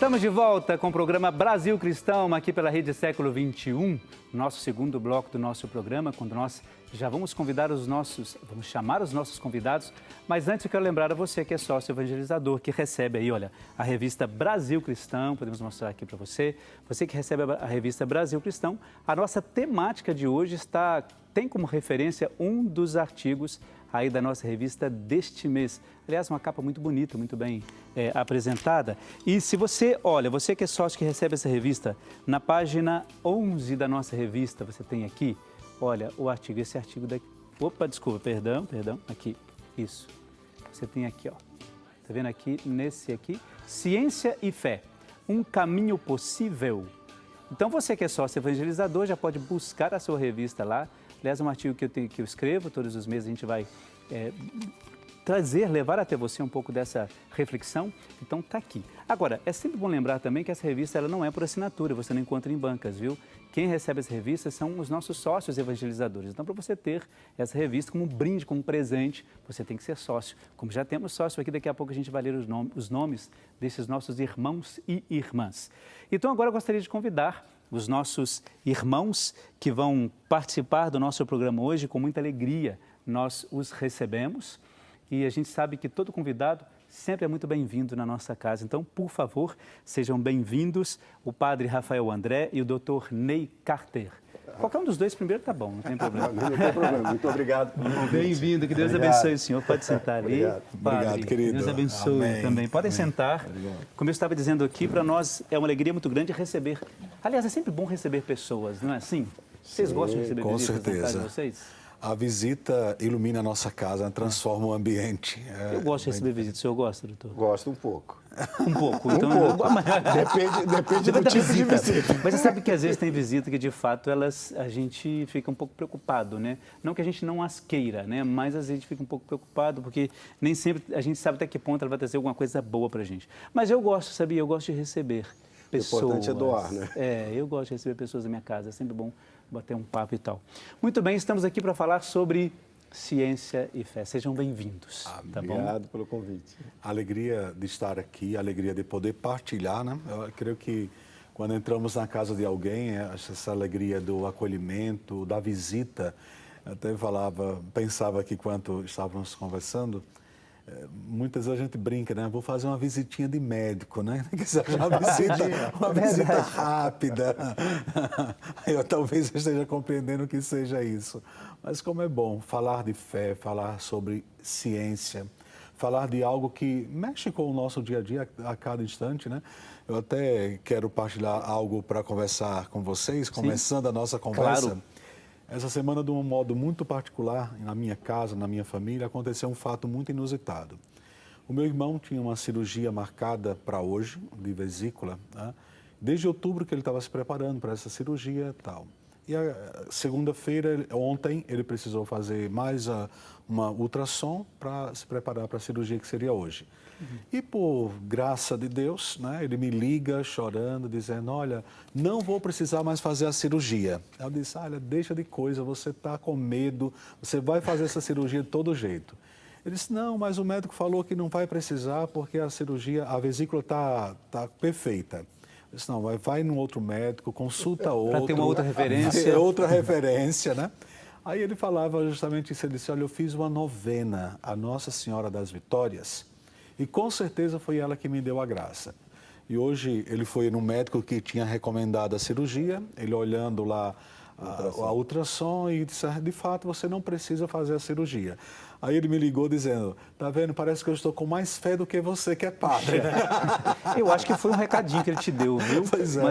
Estamos de volta com o programa Brasil Cristão, aqui pela Rede Século XXI, nosso segundo bloco do nosso programa, quando nós já vamos chamar os nossos convidados, mas antes eu quero lembrar a você que é sócio evangelizador, que recebe aí, olha, a revista Brasil Cristão, podemos mostrar aqui para você, você que recebe a revista Brasil Cristão, a nossa temática de hoje tem como referência um dos artigos aí da nossa revista deste mês. Aliás, uma capa muito bonita, muito bem apresentada. E se você, olha, você que é sócio que recebe essa revista, na página 11 da nossa revista, você tem aqui, olha, o artigo, esse artigo daqui. Opa, desculpa, perdão, aqui, isso. Você tem aqui, ó, tá vendo aqui, nesse aqui, Ciência e Fé, um caminho possível. Então, você que é sócio evangelizador já pode buscar a sua revista lá. Aliás, é um artigo que eu escrevo, todos os meses a gente vai levar até você um pouco dessa reflexão. Então, tá aqui. Agora, é sempre bom lembrar também que essa revista ela não é por assinatura, você não encontra em bancas, viu? Quem recebe essa revista são os nossos sócios evangelizadores. Então, para você ter essa revista como um brinde, como um presente, você tem que ser sócio. Como já temos sócio aqui, daqui a pouco a gente vai ler os nomes desses nossos irmãos e irmãs. Então, agora eu gostaria de convidar os nossos irmãos que vão participar do nosso programa hoje. Com muita alegria nós os recebemos e a gente sabe que todo convidado sempre é muito bem-vindo na nossa casa. Então, por favor, sejam bem-vindos o padre Rafael André e o doutor Ney Carter. Qualquer um dos dois primeiro tá bom, não tem problema. Não tem problema, muito obrigado. Bem-vindo, que Deus abençoe o senhor. Pode sentar ali. Obrigado, querido. Deus abençoe. Amém. Também. Podem sentar. Obrigado. Como eu estava dizendo aqui, para nós é uma alegria muito grande receber. Aliás, é sempre bom receber pessoas, não é assim? Vocês gostam de receber visitas na casa de vocês? A visita ilumina a nossa casa, transforma o ambiente. Eu gosto de receber visitas. O senhor gosta, doutor? Gosto um pouco. Um pouco. Então, Depende do tipo de visita. Mas você sabe que às vezes tem visita que de fato a gente fica um pouco preocupado, né? Não que a gente não as queira, né? Mas às vezes a gente fica um pouco preocupado porque nem sempre a gente sabe até que ponto ela vai trazer alguma coisa boa pra gente. Mas eu gosto, sabia? Eu gosto de receber pessoas. O importante é doar, né? Eu gosto de receber pessoas na minha casa. É sempre bom bater um papo e tal. Muito bem, estamos aqui para falar sobre ciência e fé. Sejam bem-vindos. Tá bom? Obrigado pelo convite. A alegria de estar aqui, a alegria de poder partilhar, né? Eu creio que quando entramos na casa de alguém, essa alegria do acolhimento, da visita, eu até pensava aqui enquanto estávamos conversando, muitas vezes a gente brinca, né? Vou fazer uma visitinha de médico, né? Uma visita rápida. Eu talvez esteja compreendendo que seja isso. Mas como é bom falar de fé, falar sobre ciência, falar de algo que mexe com o nosso dia a dia a cada instante, né? Eu até quero partilhar algo para conversar com vocês, começando a nossa conversa. Claro. Essa semana, de um modo muito particular, na minha casa, na minha família, aconteceu um fato muito inusitado. O meu irmão tinha uma cirurgia marcada para hoje, de vesícula, né? Desde outubro que ele estava se preparando para essa cirurgia e tal. E a segunda-feira, ontem, ele precisou fazer mais uma ultrassom para se preparar para a cirurgia que seria hoje. E por graça de Deus, né, ele me liga chorando, dizendo, olha, não vou precisar mais fazer a cirurgia. Eu disse, olha, deixa de coisa, você está com medo, você vai fazer essa cirurgia de todo jeito. Ele disse, não, mas o médico falou que não vai precisar porque a cirurgia, a vesícula está perfeita. Eu disse, não, vai num outro médico, consulta outro. Para ter uma outra referência. Outra referência, né? Aí ele falava justamente isso, ele disse, olha, eu fiz uma novena a Nossa Senhora das Vitórias e com certeza foi ela que me deu a graça. E hoje ele foi no médico que tinha recomendado a cirurgia, ele olhando lá a ultrassom e disse, de fato, você não precisa fazer a cirurgia. Aí ele me ligou dizendo, tá vendo, parece que eu estou com mais fé do que você que é padre. Eu acho que foi um recadinho que ele te deu, viu? Pois é.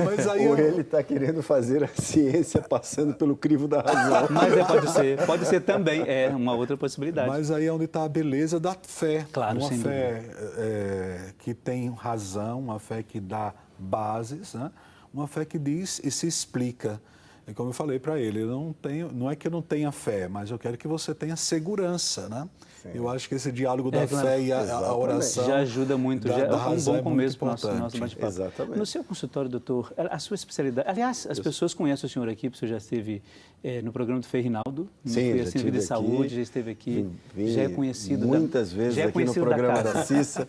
Mas aí Ou ele está querendo fazer a ciência passando pelo crivo da razão. Mas pode ser também, uma outra possibilidade. Mas aí é onde está a beleza da fé. Claro, uma sem fé que tem razão, uma fé que dá bases, né? Uma fé que diz e se explica. E como eu falei para ele, não é que eu não tenha fé, mas eu quero que você tenha segurança, né? Sim. Eu acho que esse diálogo da fé e a oração já ajuda muito, já é um bom começo para o nosso bate-papo. Exatamente. No seu consultório, doutor, a sua especialidade... Aliás, as pessoas conhecem o senhor aqui, porque o senhor já esteve no programa do Frei Rinaldo, sim, no Vida e Saúde, já esteve aqui, já é conhecido... Muitas vezes aqui no programa da Cissa.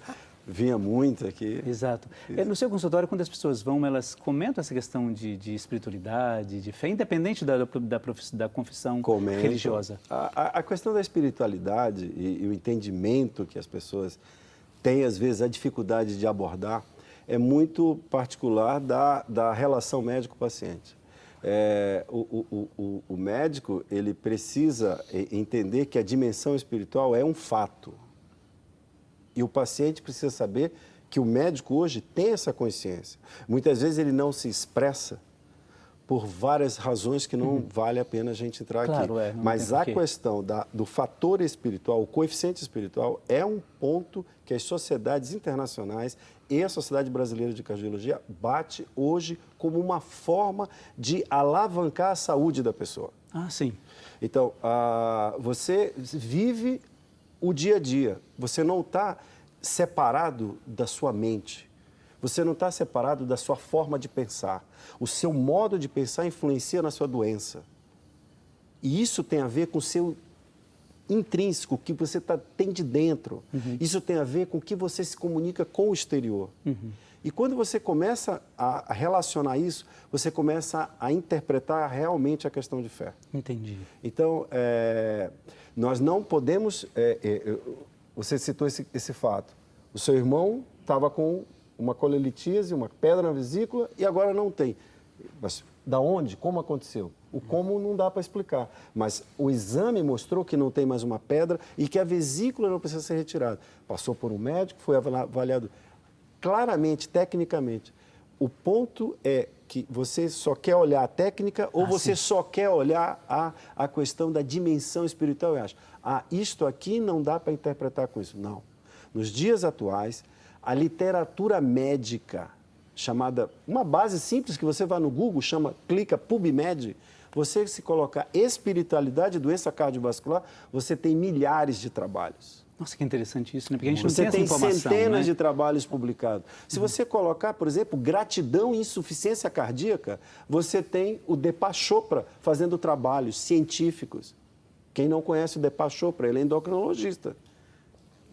vinha muito aqui. Exato. No seu consultório, quando as pessoas vão, elas comentam essa questão de espiritualidade, de fé, independente da confissão religiosa? A questão da espiritualidade e o entendimento que as pessoas têm, às vezes, a dificuldade de abordar, é muito particular da relação médico-paciente. O médico, ele precisa entender que a dimensão espiritual é um fato. E o paciente precisa saber que o médico hoje tem essa consciência. Muitas vezes ele não se expressa por várias razões que não vale a pena a gente entrar aqui. Mas a questão do fator espiritual, o coeficiente espiritual, é um ponto que as sociedades internacionais e a Sociedade Brasileira de Cardiologia bate hoje como uma forma de alavancar a saúde da pessoa. Ah, sim. Então, você vive o dia a dia, você não está separado da sua mente, você não está separado da sua forma de pensar. O seu modo de pensar influencia na sua doença. E isso tem a ver com o seu intrínseco, o que você tem de dentro. Isso tem a ver com o que você se comunica com o exterior. E quando você começa a relacionar isso, você começa a interpretar realmente a questão de fé. Entendi. Então, nós não podemos... você citou esse fato. O seu irmão estava com uma colelitíase, uma pedra na vesícula, e agora não tem. Mas da onde? Como aconteceu? O como não dá para explicar. Mas o exame mostrou que não tem mais uma pedra e que a vesícula não precisa ser retirada. Passou por um médico, foi avaliado claramente, tecnicamente. O ponto é que você só quer olhar a técnica ou você só quer olhar a questão da dimensão espiritual e acha, isto aqui não dá para interpretar com isso. Não. Nos dias atuais, a literatura médica, chamada, uma base simples que você vai no Google, clica PubMed, você se colocar espiritualidade e doença cardiovascular, você tem milhares de trabalhos. Nossa, que interessante isso, né? Porque a gente não tem essa informação, você tem centenas de trabalhos publicados. Se você colocar, por exemplo, gratidão e insuficiência cardíaca, você tem o Deepak Chopra fazendo trabalhos científicos. Quem não conhece o Deepak Chopra, ele é endocrinologista.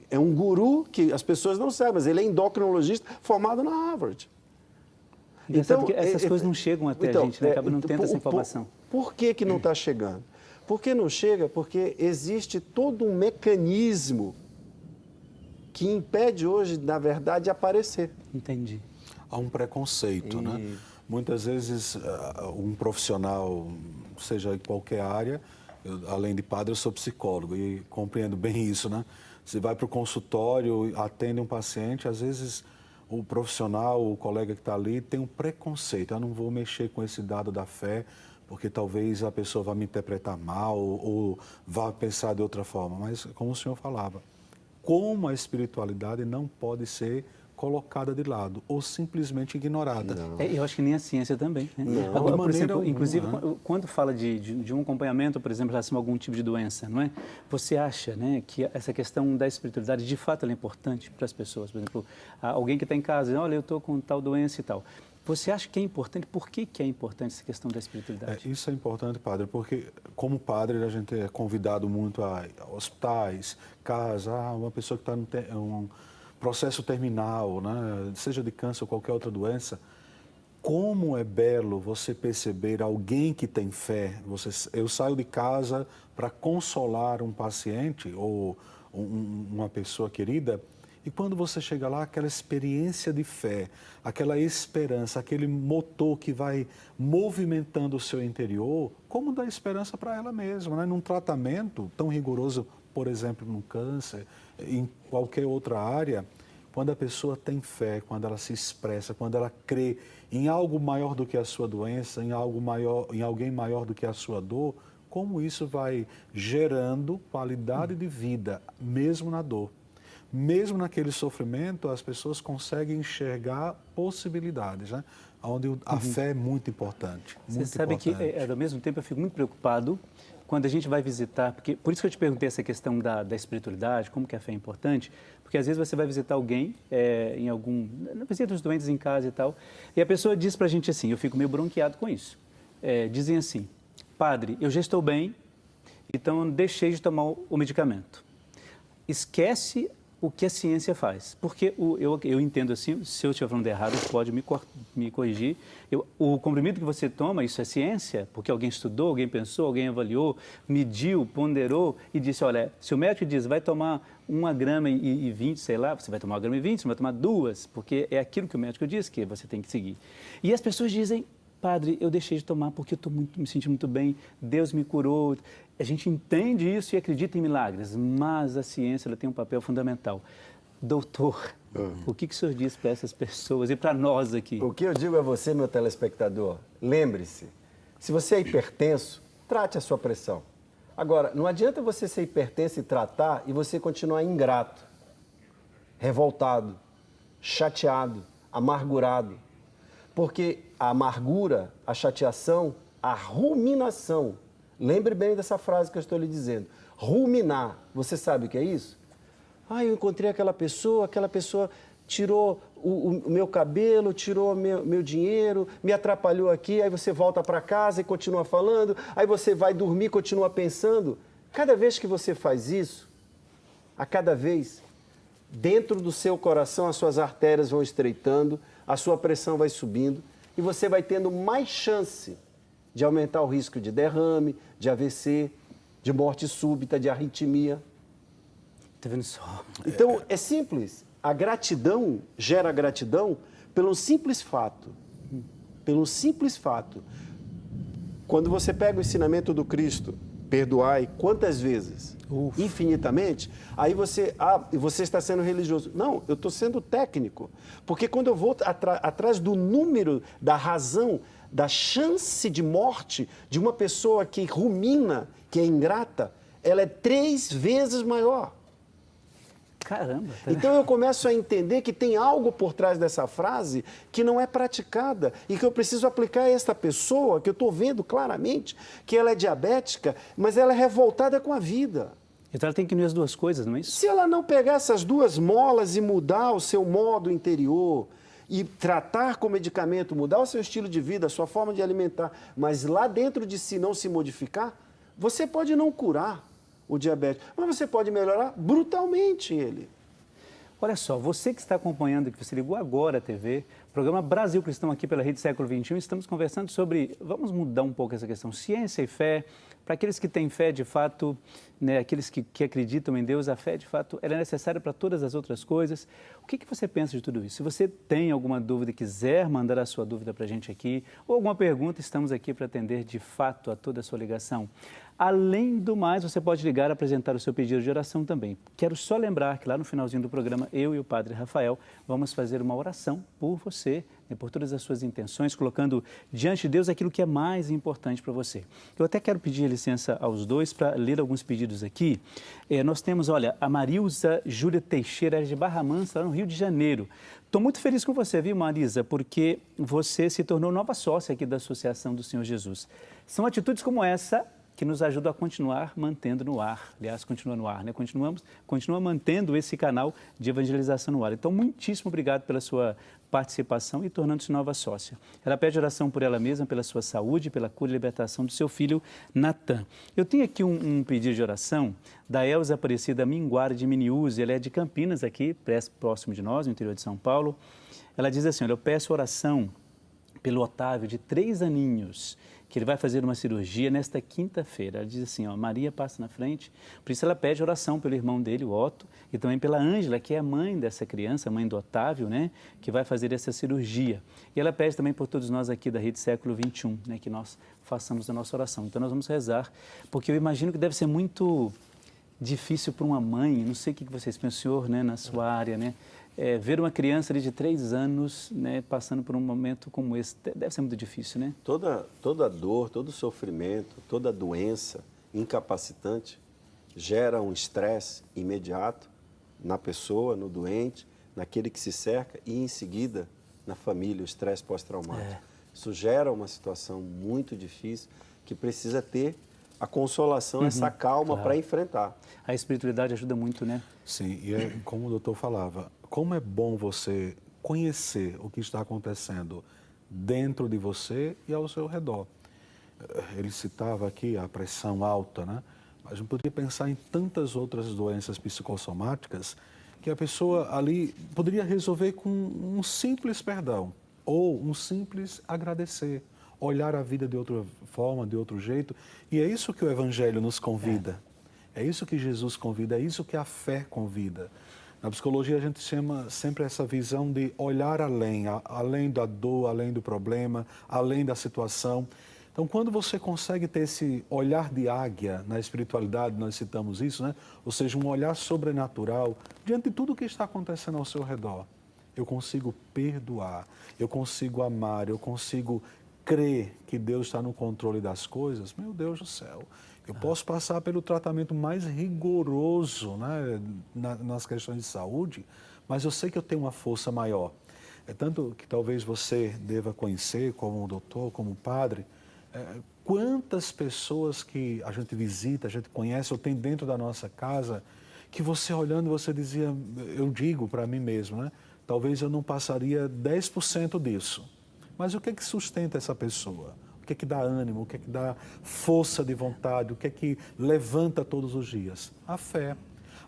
É um guru que as pessoas não sabem, mas ele é endocrinologista formado na Harvard. Então, essas coisas não chegam até a gente, né? Acaba não tendo essa informação. Por que não está chegando? Por que não chega? Porque existe todo um mecanismo que impede hoje, na verdade, aparecer. Entendi. Há um preconceito, né? Muitas vezes, um profissional, seja em qualquer área, além de padre, eu sou psicólogo e compreendo bem isso, né? Você vai para o consultório, atende um paciente, às vezes o profissional, o colega que está ali, tem um preconceito. Eu não vou mexer com esse dado da fé, porque talvez a pessoa vá me interpretar mal ou vá pensar de outra forma. Mas, como o senhor falava, como a espiritualidade não pode ser colocada de lado ou simplesmente ignorada. Eu acho que nem a ciência também. Né? Não, por exemplo, inclusive, quando fala de um acompanhamento, por exemplo, em relação a algum tipo de doença, não é? Você acha, né, que essa questão da espiritualidade, de fato, ela é importante para as pessoas? Por exemplo, alguém que está em casa, olha, eu estou com tal doença e tal. Você acha que é importante? Por que é importante essa questão da espiritualidade? Isso é importante, padre, porque como padre a gente é convidado muito a hospitais, casas, uma pessoa que está num processo terminal, né? Seja de câncer ou qualquer outra doença. Como é belo você perceber alguém que tem fé. Eu saio de casa para consolar um paciente ou uma pessoa querida. E quando você chega lá, aquela experiência de fé, aquela esperança, aquele motor que vai movimentando o seu interior, como dar esperança para ela mesma, né? Num tratamento tão rigoroso, por exemplo, no câncer, em qualquer outra área, quando a pessoa tem fé, quando ela se expressa, quando ela crê em algo maior do que a sua doença, em alguém maior do que a sua dor, como isso vai gerando qualidade de vida, mesmo na dor. Mesmo naquele sofrimento, as pessoas conseguem enxergar possibilidades, né? Onde a fé é muito importante. Você sabe que, ao mesmo tempo, eu fico muito preocupado quando a gente vai visitar, porque por isso que eu te perguntei essa questão da espiritualidade, como que a fé é importante, porque às vezes você vai visitar alguém na visita dos doentes em casa e tal, e a pessoa diz pra gente assim, eu fico meio bronqueado com isso, dizem assim, padre, eu já estou bem, então eu deixei de tomar o medicamento. Esquece o que a ciência faz. Porque eu entendo assim, se eu estiver falando errado, pode me corrigir. O comprimido que você toma, isso é ciência? Porque alguém estudou, alguém pensou, alguém avaliou, mediu, ponderou e disse, olha, se o médico diz, vai tomar 1,20 g, sei lá, você vai tomar 1,20 g, você vai tomar 2, porque é aquilo que o médico diz que você tem que seguir. E as pessoas dizem, padre, eu deixei de tomar porque eu estou me sentindo muito bem, Deus me curou. A gente entende isso e acredita em milagres, mas a ciência ela tem um papel fundamental. Doutor, o que o senhor diz para essas pessoas e para nós aqui? O que eu digo a você, meu telespectador, lembre-se, se você é hipertenso, trate a sua pressão. Agora, não adianta você ser hipertenso e tratar e você continuar ingrato, revoltado, chateado, amargurado. Porque a amargura, a chateação, a ruminação, lembre bem dessa frase que eu estou lhe dizendo. Ruminar, você sabe o que é isso? Eu encontrei aquela pessoa tirou o meu cabelo, tirou meu dinheiro, me atrapalhou aqui, aí você volta para casa e continua falando, aí você vai dormir e continua pensando. Cada vez que você faz isso, a cada vez, dentro do seu coração as suas artérias vão estreitando, a sua pressão vai subindo e você vai tendo mais chance de aumentar o risco de derrame, de AVC, de morte súbita, de arritmia. Tá vendo só? Então, é simples. A gratidão gera gratidão pelo simples fato. Pelo simples fato. Quando você pega o ensinamento do Cristo, perdoai quantas vezes? Infinitamente. Aí você está sendo religioso. Não, eu estou sendo técnico. Porque quando eu vou atrás do número, da razão, da chance de morte de uma pessoa que rumina, que é ingrata, ela é 3 vezes maior. Caramba! Então eu começo a entender que tem algo por trás dessa frase que não é praticada e que eu preciso aplicar a esta pessoa, que eu estou vendo claramente que ela é diabética, mas ela é revoltada com a vida. Então ela tem que unir as duas coisas, não é isso? Se ela não pegar essas duas molas e mudar o seu modo interior e tratar com medicamento, mudar o seu estilo de vida, a sua forma de alimentar, mas lá dentro de si não se modificar, você pode não curar o diabetes, mas você pode melhorar brutalmente ele. Olha só, você que está acompanhando, que você ligou agora a TV, programa Brasil Cristão aqui pela Rede Século XXI, estamos conversando sobre, vamos mudar um pouco essa questão, ciência e fé. Para aqueles que têm fé, de fato, né, aqueles que acreditam em Deus, a fé, de fato, ela é necessária para todas as outras coisas. O que você pensa de tudo isso? Se você tem alguma dúvida e quiser mandar a sua dúvida para a gente aqui, ou alguma pergunta, estamos aqui para atender, de fato, a toda a sua ligação. Além do mais, você pode ligar e apresentar o seu pedido de oração também. Quero só lembrar que lá no finalzinho do programa, eu e o Padre Rafael vamos fazer uma oração por você, né, por todas as suas intenções, colocando diante de Deus aquilo que é mais importante para você. Eu até quero pedir licença aos dois para ler alguns pedidos aqui. Nós temos, olha, a Marilza Júlia Teixeira, de Barra Mansa, lá no Rio de Janeiro. Estou muito feliz com você, viu, Marisa, porque você se tornou nova sócia aqui da Associação do Senhor Jesus. São atitudes como essa que nos ajuda a continuar mantendo no ar. Aliás, continua no ar, né? Continua mantendo esse canal de evangelização no ar. Então, muitíssimo obrigado pela sua participação e tornando-se nova sócia. Ela pede oração por ela mesma, pela sua saúde, pela cura e libertação do seu filho, Natan. Eu tenho aqui um pedido de oração da Elza Aparecida Minguara de Miniúzi. Ela é de Campinas, aqui, próximo de nós, no interior de São Paulo. Ela diz assim, olha, eu peço oração pelo Otávio, de 3 aninhos, que ele vai fazer uma cirurgia nesta quinta-feira. Ela diz assim, ó, Maria passa na frente, por isso ela pede oração pelo irmão dele, o Otto, e também pela Ângela, que é a mãe dessa criança, a mãe do Otávio, né, que vai fazer essa cirurgia. E ela pede também por todos nós aqui da Rede Século XXI, né, que nós façamos a nossa oração. Então nós vamos rezar, porque eu imagino que deve ser muito difícil para uma mãe, não sei o que vocês pensam, senhor, né, na sua área, né, ver uma criança ali de 3 anos, né, passando por um momento como esse, deve ser muito difícil, né? Toda dor, todo sofrimento, toda doença incapacitante gera um estresse imediato na pessoa, no doente, naquele que se cerca e, em seguida, na família, o estresse pós-traumático. Isso gera uma situação muito difícil que precisa ter a consolação, essa calma para enfrentar. A espiritualidade ajuda muito, né? Sim, e é como o doutor falava, como é bom você conhecer o que está acontecendo dentro de você e ao seu redor. Ele citava aqui a pressão alta, né? Mas não poderia pensar em tantas outras doenças psicossomáticas que a pessoa ali poderia resolver com um simples perdão ou um simples agradecer, olhar a vida de outra forma, de outro jeito. E é isso que o Evangelho nos convida. É isso que Jesus convida, é isso que a fé convida. Na psicologia a gente chama sempre essa visão de olhar além da dor, além do problema, além da situação. Então, quando você consegue ter esse olhar de águia na espiritualidade, nós citamos isso, né? Ou seja, um olhar sobrenatural diante de tudo o que está acontecendo ao seu redor. Eu consigo perdoar, eu consigo amar, eu consigo crer que Deus está no controle das coisas. Meu Deus do céu, eu posso passar pelo tratamento mais rigoroso, né, nas questões de saúde, mas eu sei que eu tenho uma força maior. É tanto que talvez você deva conhecer como um doutor, como um padre, quantas pessoas que a gente visita, a gente conhece ou tem dentro da nossa casa, que você olhando, você dizia, eu digo para mim mesmo, né? Talvez eu não passaria 10% disso. Mas o que é que sustenta essa pessoa? O que é que dá ânimo? O que é que dá força de vontade? O que é que levanta todos os dias? A fé.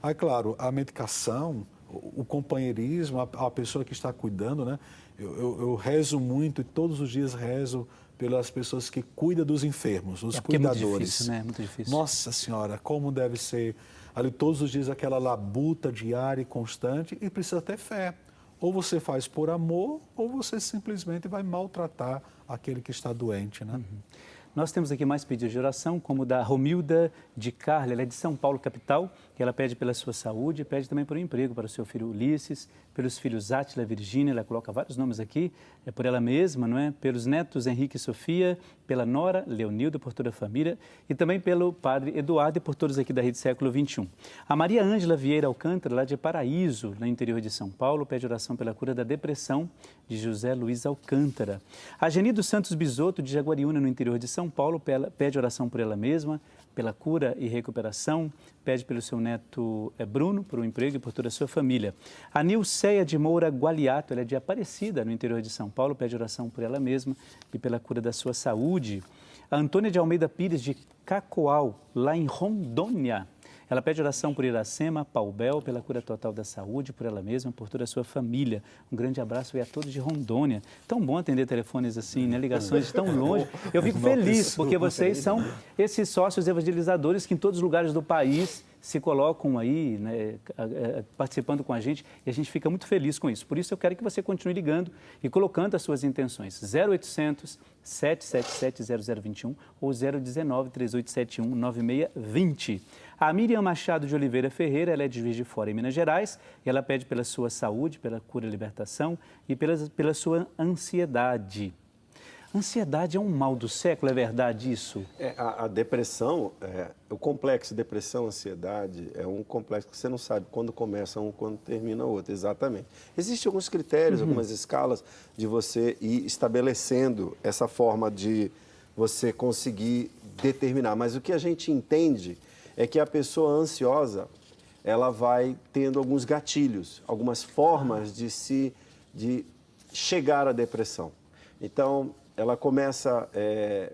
Aí, claro, a medicação, o companheirismo, a pessoa que está cuidando, né? Eu rezo muito e todos os dias rezo pelas pessoas que cuidam dos enfermos, os cuidadores. É muito difícil, né? Muito difícil. Nossa Senhora, como deve ser ali todos os dias aquela labuta diária e constante, e precisa ter fé. Ou você faz por amor, ou você simplesmente vai maltratar aquele que está doente, né? Nós temos aqui mais pedidos de oração, como o da Romilda de Carla, ela é de São Paulo, capital, que ela pede pela sua saúde, pede também por um emprego para o seu filho Ulisses, pelos filhos Átila, Virgínia, ela coloca vários nomes aqui, é por ela mesma, não é? Pelos netos Henrique e Sofia, pela nora Leonilda, por toda a família, e também pelo padre Eduardo e por todos aqui da Rede Século XXI. A Maria Ângela Vieira Alcântara, lá de Paraíso, no interior de São Paulo, pede oração pela cura da depressão de José Luiz Alcântara. A Geni dos Santos Bisotto, de Jaguariúna, no interior de São Paulo, pede oração por ela mesma, pela cura e recuperação, pede pelo seu neto Bruno, por um emprego e por toda a sua família. A Nilceia de Moura Gualiato, ela é de Aparecida, no interior de São Paulo, pede oração por ela mesma e pela cura da sua saúde. A Antônia de Almeida Pires, de Cacoal, lá em Rondônia, ela pede oração por Iracema, Paubel, pela cura total da saúde, por ela mesma, por toda a sua família. Um grande abraço e a todos de Rondônia. Tão bom atender telefones assim, né? Ligações de tão longe. Eu fico feliz, porque vocês são esses sócios evangelizadores que em todos os lugares do país se colocam aí, né, participando com a gente, e a gente fica muito feliz com isso. Por isso eu quero que você continue ligando e colocando as suas intenções. 0800 777 0021 ou 019 3871 9620. A Miriam Machado de Oliveira Ferreira, ela é de Juiz de Fora, em Minas Gerais, e ela pede pela sua saúde, pela cura e libertação e pela sua ansiedade. Ansiedade é um mal do século, é verdade isso? A depressão, o complexo depressão, ansiedade, é um complexo que você não sabe quando começa um, quando termina outro, exatamente. Existem alguns critérios, algumas escalas de você ir estabelecendo essa forma de você conseguir determinar, mas o que a gente entende é que a pessoa ansiosa, ela vai tendo alguns gatilhos, algumas formas de chegar à depressão. Então, ela começa,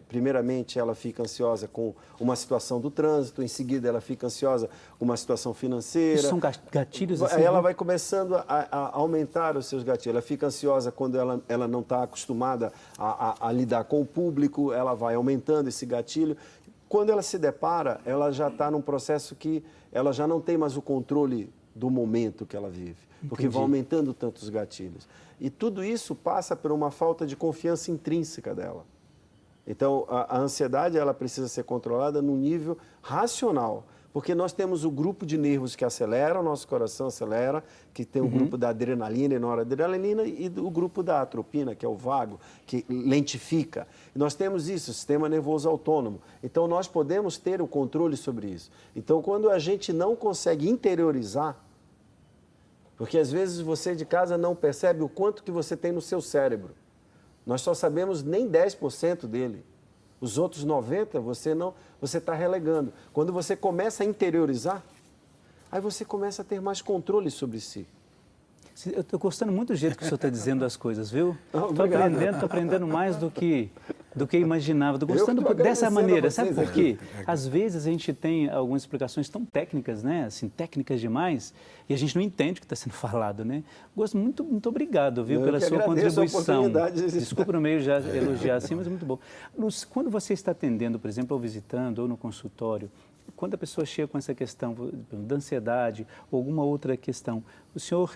primeiramente, ela fica ansiosa com uma situação do trânsito, em seguida ela fica ansiosa com uma situação financeira. Isso são gatilhos assim? Aí ela vai começando a aumentar os seus gatilhos. Ela fica ansiosa quando ela não está acostumada a lidar com o público, ela vai aumentando esse gatilho. Quando ela se depara, ela já está num processo que ela já não tem mais o controle do momento que ela vive, porque vai aumentando tantos gatilhos. E tudo isso passa por uma falta de confiança intrínseca dela. Então, a ansiedade ela precisa ser controlada num nível racional, porque nós temos o grupo de nervos que acelera, o nosso coração acelera, que tem o grupo da adrenalina e noradrenalina, e o grupo da atropina, que é o vago, que lentifica. E nós temos isso, o sistema nervoso autônomo. Então, nós podemos ter o controle sobre isso. Então, quando a gente não consegue interiorizar, porque às vezes você de casa não percebe o quanto que você tem no seu cérebro. Nós só sabemos nem 10% dele. Os outros 90% você está relegando. Quando você começa a interiorizar, aí você começa a ter mais controle sobre si. Eu estou gostando muito do jeito que o senhor está dizendo as coisas, viu? Estou aprendendo mais do que do que eu imaginava. Estou gostando dessa maneira, sabe por quê? Às vezes a gente tem algumas explicações tão técnicas, né? Assim, técnicas demais, e a gente não entende o que está sendo falado, né? Gosto muito obrigado, viu, pela sua contribuição. Desculpa no meio já elogiar assim, mas é muito bom. Quando você está atendendo, por exemplo, ou visitando, ou no consultório, quando a pessoa chega com essa questão da ansiedade ou alguma outra questão, o senhor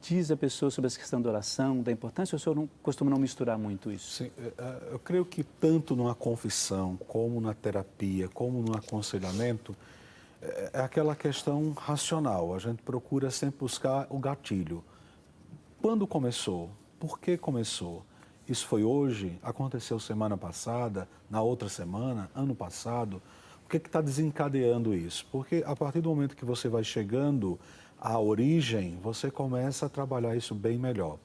diz à pessoa sobre essa questão da oração, da importância, ou o senhor não, costuma não misturar muito isso? Sim, eu creio que tanto numa confissão, como na terapia, como no aconselhamento, é aquela questão racional. A gente procura sempre buscar o gatilho. Quando começou? Por que começou? Isso foi hoje? Aconteceu semana passada? Na outra semana? Ano passado? O que está desencadeando isso? Porque a partir do momento que você vai chegando à origem, você começa a trabalhar isso bem melhor.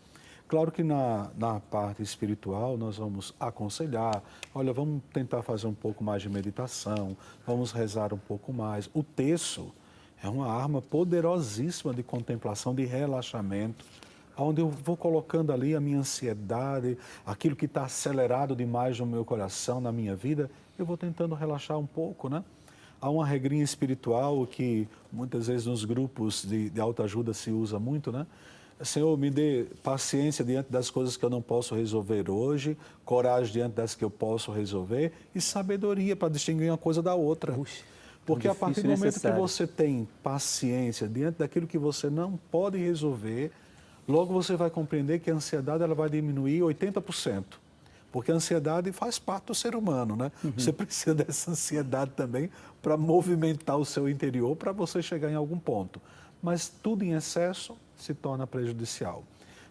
Claro que na parte espiritual nós vamos aconselhar, olha, vamos tentar fazer um pouco mais de meditação, vamos rezar um pouco mais. O terço é uma arma poderosíssima de contemplação, de relaxamento, onde eu vou colocando ali a minha ansiedade, aquilo que está acelerado demais no meu coração, na minha vida, eu vou tentando relaxar um pouco, né? Há uma regrinha espiritual que muitas vezes nos grupos de autoajuda se usa muito, né? Senhor, me dê paciência diante das coisas que eu não posso resolver hoje, coragem diante das que eu posso resolver e sabedoria para distinguir uma coisa da outra. Puxa, porque a partir do momento que você tem paciência diante daquilo que você não pode resolver, logo você vai compreender que a ansiedade ela vai diminuir 80%. Porque a ansiedade faz parte do ser humano, né? Você precisa dessa ansiedade também para movimentar o seu interior para você chegar em algum ponto. Mas tudo em excesso se torna prejudicial.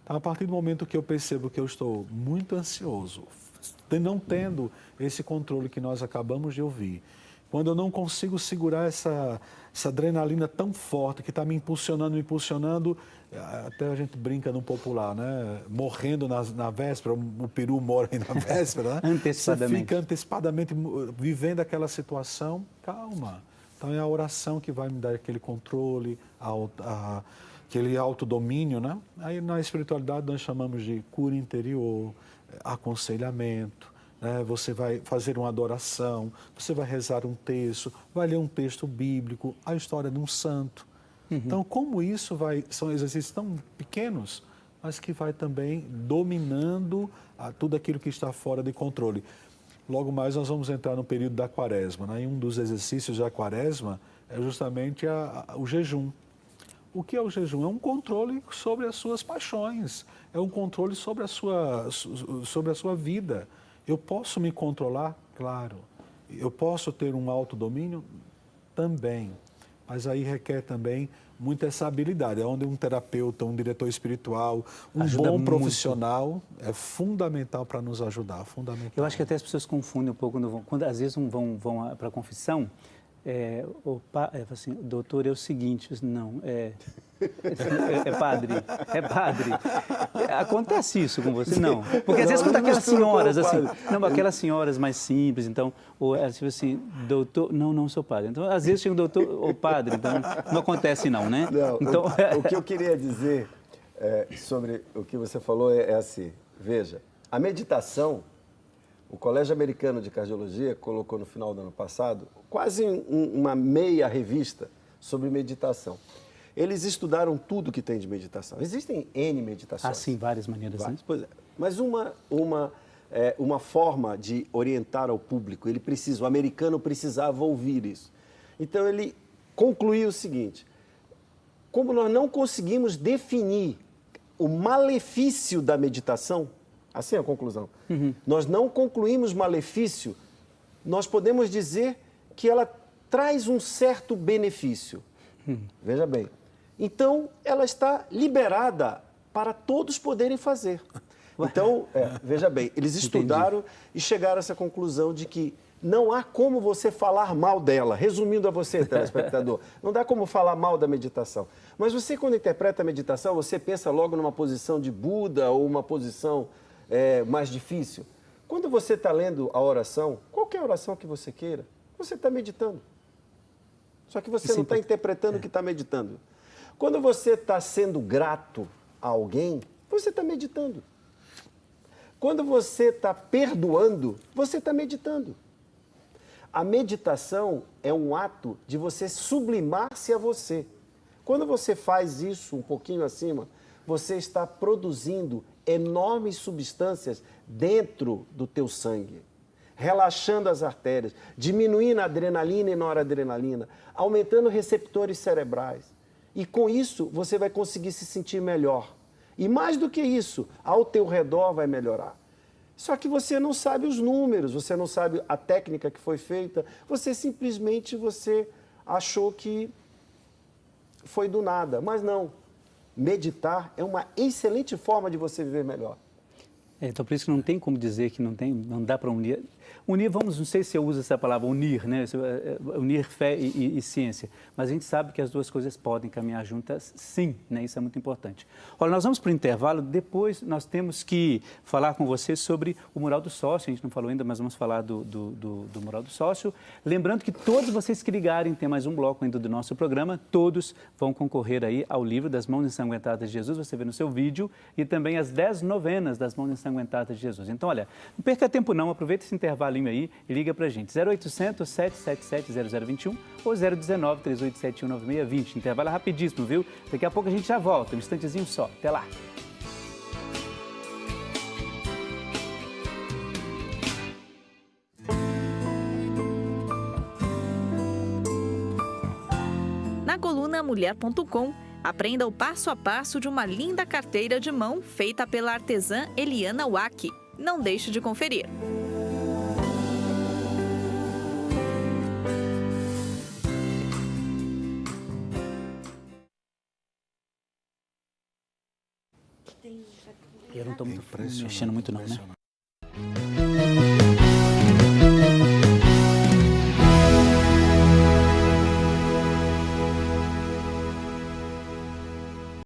Então, a partir do momento que eu percebo que eu estou muito ansioso, não tendo esse controle que nós acabamos de ouvir, quando eu não consigo segurar essa adrenalina tão forte que está me impulsionando, até a gente brinca no popular, né? Morrendo na véspera, o peru morre na véspera, né? Antecipadamente. Você fica antecipadamente vivendo aquela situação, calma. Então é a oração que vai me dar aquele controle, aquele autodomínio, né? Aí na espiritualidade nós chamamos de cura interior, aconselhamento. Você vai fazer uma adoração, você vai rezar um texto, vai ler um texto bíblico, a história de um santo. Então, como isso são exercícios tão pequenos, mas que vai também dominando tudo aquilo que está fora de controle. Logo mais nós vamos entrar no período da quaresma, né? E um dos exercícios da quaresma é justamente o jejum. O que é o jejum? É um controle sobre as suas paixões, é um controle sobre a sua vida. Eu posso me controlar? Claro. Eu posso ter um autodomínio? Também. Mas aí requer também muita essa habilidade. É onde um terapeuta, um diretor espiritual, um bom profissional é fundamental para nos ajudar. Fundamental. Eu acho que até as pessoas confundem um pouco quando às vezes vão para a confissão. Assim, doutor, é o seguinte, não, é padre. Acontece isso com você? Não. Porque às vezes quando aquelas senhoras, assim, não, aquelas senhoras mais simples, então, ou tipo assim, doutor, não sou padre. Então, às vezes chega um doutor ou padre, então não acontece não, né? Não, então, o que eu queria dizer sobre o que você falou é assim, veja, a meditação, o Colégio Americano de Cardiologia colocou no final do ano passado quase uma meia revista sobre meditação. Eles estudaram tudo que tem de meditação. Existem N meditações. Sim, várias maneiras. Né? Pois é. Mas uma forma de orientar ao público, o americano precisava ouvir isso. Então ele concluiu o seguinte, como nós não conseguimos definir o malefício da meditação, assim é a conclusão. Nós não concluímos malefício, nós podemos dizer que ela traz um certo benefício. Veja bem. Então, ela está liberada para todos poderem fazer. Então, veja bem, eles estudaram e chegaram a essa conclusão de que não há como você falar mal dela. Resumindo a você, telespectador, não dá como falar mal da meditação. Mas você, quando interpreta a meditação, você pensa logo numa posição de Buda ou uma posição mais difícil. Quando você está lendo a oração, qualquer oração que você queira, você está meditando. Só que você não está interpretando o que está meditando. Quando você está sendo grato a alguém, você está meditando. Quando você está perdoando, você está meditando. A meditação é um ato de você sublimar-se a você. Quando você faz isso um pouquinho acima, você está produzindo enormes substâncias dentro do teu sangue, relaxando as artérias, diminuindo a adrenalina e noradrenalina, aumentando receptores cerebrais. E com isso, você vai conseguir se sentir melhor. E mais do que isso, ao teu redor vai melhorar. Só que você não sabe os números, você não sabe a técnica que foi feita, você simplesmente achou que foi do nada. Mas não. Meditar é uma excelente forma de você viver melhor. Então, por isso que não tem como dizer que não dá para unir. Unir, não sei se eu uso essa palavra, unir, né? Unir fé e ciência. Mas a gente sabe que as duas coisas podem caminhar juntas, sim, né? Isso é muito importante. Olha, nós vamos para o intervalo, depois nós temos que falar com você sobre o Mural do Sócio. A gente não falou ainda, mas vamos falar do Mural do Sócio. Lembrando que todos vocês que ligarem, tem mais um bloco ainda do nosso programa, todos vão concorrer aí ao livro das Mãos Ensanguentadas de Jesus, você vê no seu vídeo, e também as 10 novenas das Mãos Ensanguentadas de Jesus. Então, olha, não perca tempo não, aproveita esse intervalinho aí e liga pra gente, 0800 777 0021 ou 019 3871 9620. Intervalo é rapidíssimo, viu? Daqui a pouco a gente já volta, um instantezinho só. Até lá. Na coluna mulher.com, aprenda o passo a passo de uma linda carteira de mão feita pela artesã Eliana Wack. Não deixe de conferir. Eu não estou mexendo muito não, né?